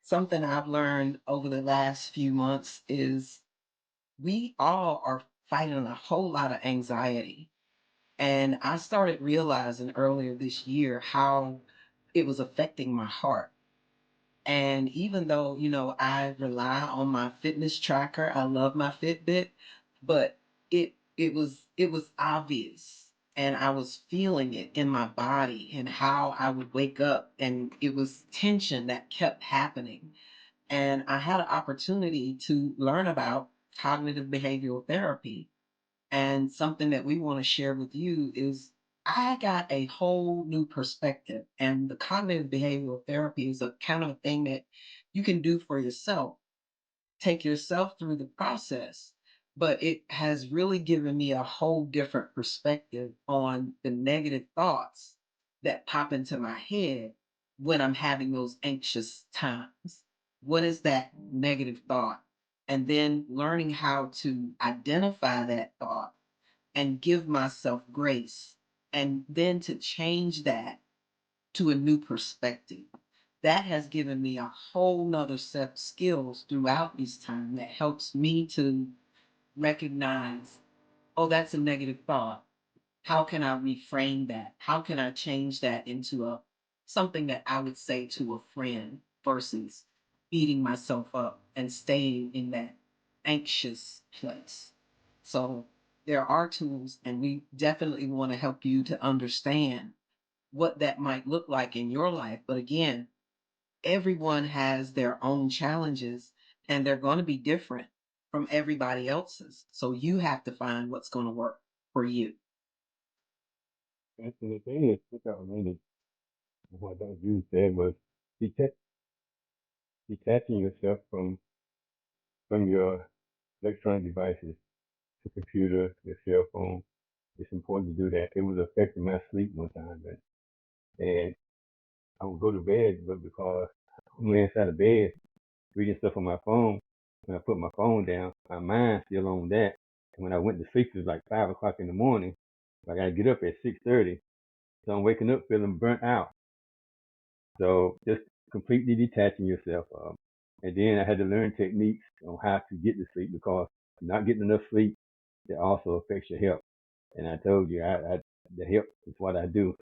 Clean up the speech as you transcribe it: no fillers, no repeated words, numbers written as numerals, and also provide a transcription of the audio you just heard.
Something I've learned over the last few months is we all are fighting a whole lot of anxiety. And I started realizing earlier this year how it was affecting my heart. And even though, I rely on my fitness tracker, I love my Fitbit, but it was obvious and I was feeling it in my body and how I would wake up and it was tension that kept happening. And I had an opportunity to learn about cognitive behavioral therapy. And something that we want to share with you is I got a whole new perspective. And the cognitive behavioral therapy is a kind of a thing that you can do for yourself, take yourself through the process. But it has really given me a whole different perspective on the negative thoughts that pop into my head when I'm having those anxious times. What is that negative thought? And then learning how to identify that thought and give myself grace, and then to change that to a new perspective. That has given me a whole nother set of skills throughout this time that helps me to recognize, oh, that's a negative thought. How can I reframe that? How can I change that into a something that I would say to a friend versus beating myself up and staying in that anxious place? So there are tools, and we definitely want to help you to understand what that might look like in your life. But again, everyone has their own challenges and they're going to be different from everybody else's. So you have to find what's going to work for you. And the thing is, which I remember what that you said was detach, detaching yourself from your electronic devices, the computer, your cell phone. It's important to do that. It was affecting my sleep one time, and I would go to bed, but because I'm laying inside of bed reading stuff on my phone, when I put my phone down, my mind's still on that. And when I went to sleep, it was like 5 o'clock in the morning. I got to get up at 6:30, so I'm waking up feeling burnt out. So just completely detaching yourself. And then I had to learn techniques on how to get to sleep because not getting enough sleep, it also affects your health. And I told you, the health is what I do.